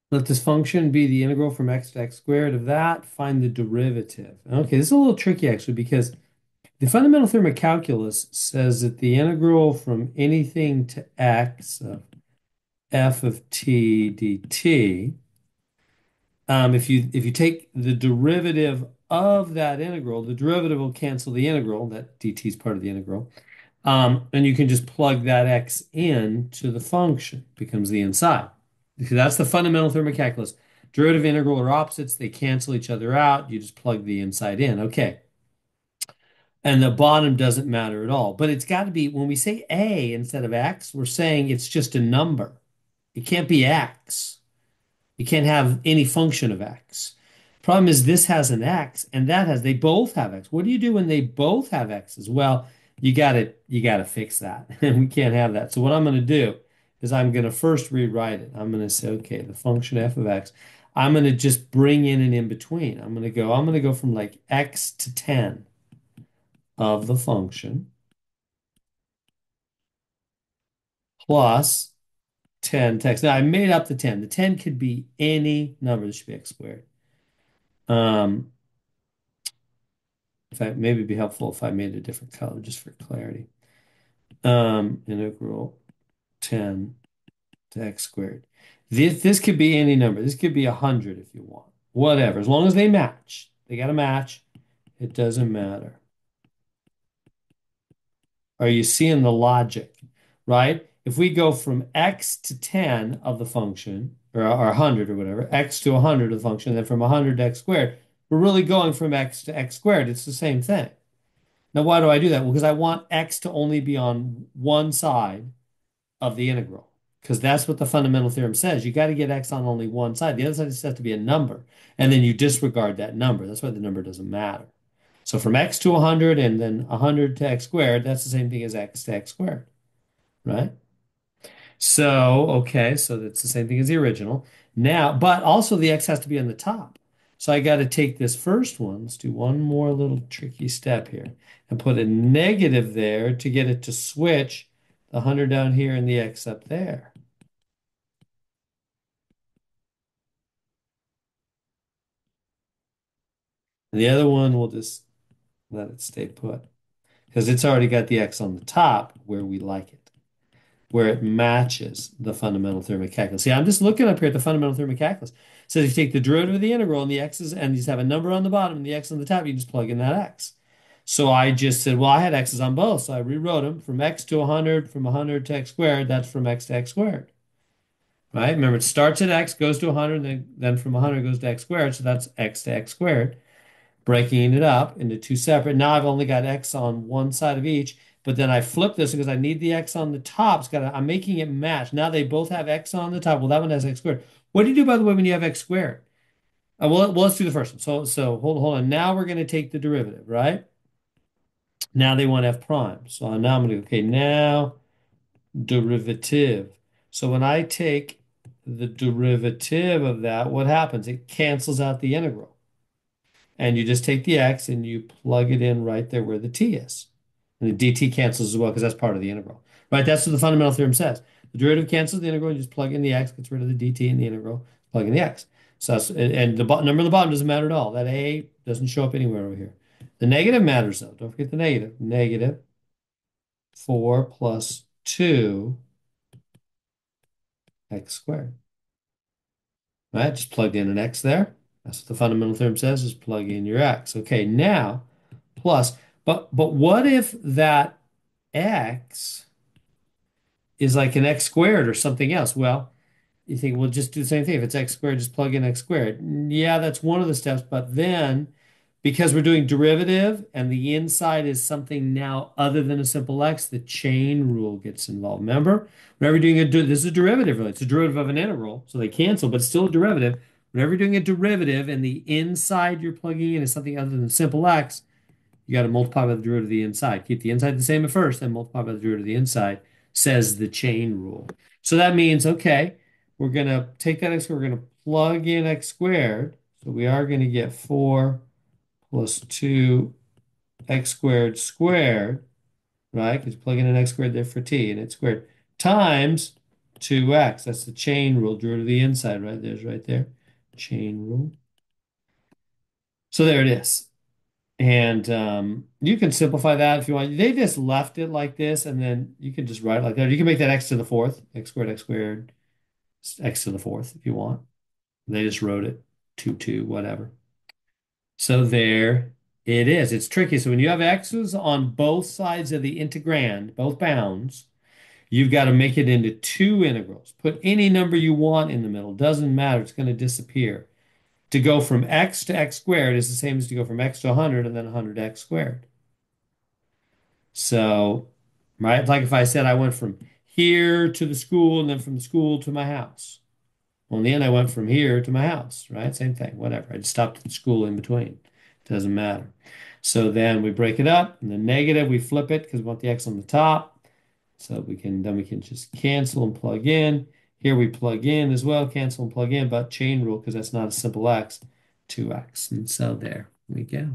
Let this function be the integral from x to x squared of that. Find the derivative. Okay, this is a little tricky actually because the fundamental theorem of calculus says that the integral from anything to x of f of t dt, if you take the derivative of that integral, the derivative will cancel the integral. That dt is part of the integral. And you can just plug that x in to the function, becomes the inside. Because that's the fundamental theorem of calculus. Derivative integral are opposites, they cancel each other out. You just plug the inside in. Okay. And the bottom doesn't matter at all. But it's got to be, when we say a instead of x, we're saying it's just a number. It can't be x. You can't have any function of x. Problem is this has an x and that has, they both have x. What do you do when they both have x's? Well, you gotta fix that. And we can't have that. So what I'm going to do is I'm going to first rewrite it. I'm going to say, okay, the function f of x, I'm going to just bring in an in between. I'm going to go from like x to 10 of the function plus 10 to x. Now I made up the 10. The 10 could be any number. This should be x squared. Um, In fact, maybe it'd be helpful if I made a different color just for clarity. Integral 10 to x squared. This could be any number. This could be 100 if you want. Whatever. As long as they match. They got to match. It doesn't matter. Are you seeing the logic? Right? If we go from x to 10 of the function, or 100 or whatever, x to 100 of the function, then from 100 to x squared, we're really going from x to x squared. It's the same thing. Now, why do I do that? Well, because I want x to only be on one side of the integral, because that's what the fundamental theorem says. You got to get x on only one side. The other side just has to be a number, and then you disregard that number. That's why the number doesn't matter. So from x to 100 and then 100 to x squared, that's the same thing as x to x squared, right? So, okay, so that's the same thing as the original. Now, but also the x has to be on the top. So I got to take this first one. Let's do one more little tricky step here and put a negative there to get it to switch the 100 down here and the x up there. And the other one, we'll just let it stay put because it's already got the x on the top where we like it, where it matches the fundamental theorem of calculus. See, I'm just looking up here at the fundamental theorem of calculus. So if you take the derivative of the integral and the x's, and you just have a number on the bottom and the x on the top, you just plug in that x. So I just said, well, I had x's on both, so I rewrote them from x to 100, from 100 to x squared. That's from x to x squared, right? Remember, it starts at x, goes to 100, then from 100 goes to x squared, so that's x to x squared. Breaking it up into two separate. Now I've only got x on one side of each, but then I flip this because I need the x on the top. I'm making it match. Now they both have x on the top. Well, that one has x squared. What do you do, by the way, when you have x squared? Let's do the first one. So hold on. Now we're going to take the derivative, right? Now they want f prime. So now I'm going to, okay, now derivative. So when I take the derivative of that, what happens? It cancels out the integral. And you just take the x and you plug it in right there where the t is. And the dt cancels as well because that's part of the integral. Right? That's what the fundamental theorem says. The derivative cancels the integral, you just plug in the x, gets rid of the dt in the integral, plug in the x. So and the number on the bottom doesn't matter at all. That a doesn't show up anywhere over here. The negative matters though. Don't forget the negative. Negative 4 plus 2 x squared. Right? Just plug in an x there. That's what the fundamental theorem says, is plug in your x. Okay, now plus, but what if that x is like an x squared or something else? Well, you think, well, just do the same thing. If it's x squared, just plug in x squared. Yeah, that's one of the steps, but then because we're doing derivative and the inside is something now other than a simple x, the chain rule gets involved. Remember, whenever you're doing this is a derivative, really. It's a derivative of an integral, so they cancel, but it's still a derivative. Whenever you're doing a derivative and the inside you're plugging in is something other than simple x, you got to multiply by the derivative of the inside. Keep the inside the same at first, then multiply by the derivative of the inside, says the chain rule. So that means, okay, we're going to take that x, we're going to plug in x squared. So we are going to get 4 plus 2 x squared squared, right? Because plug in an x squared there for t, and it's squared, times 2x. That's the chain rule. Drew to the inside, right? There's right there. Chain rule. So there it is. And you can simplify that if you want. They just left it like this, and then you can just write it like that. You can make that x to the fourth, x squared, x to the fourth if you want. They just wrote it 2, 2, whatever. So there it is. It's tricky. So when you have x's on both sides of the integrand, both bounds, you've got to make it into two integrals. Put any number you want in the middle. Doesn't matter. It's going to disappear. To go from x to x squared is the same as to go from x to 100 and then 100x squared. So, right, like if I said I went from here to the school and then from the school to my house. Well, in the end, I went from here to my house, right? Same thing, whatever. I just stopped at the school in between. Doesn't matter. So then we break it up, and the negative, we flip it because we want the x on the top. So we can just cancel and plug in. Here we plug in as well, cancel and plug in, but chain rule because that's not a simple x, 2x. And so there we go.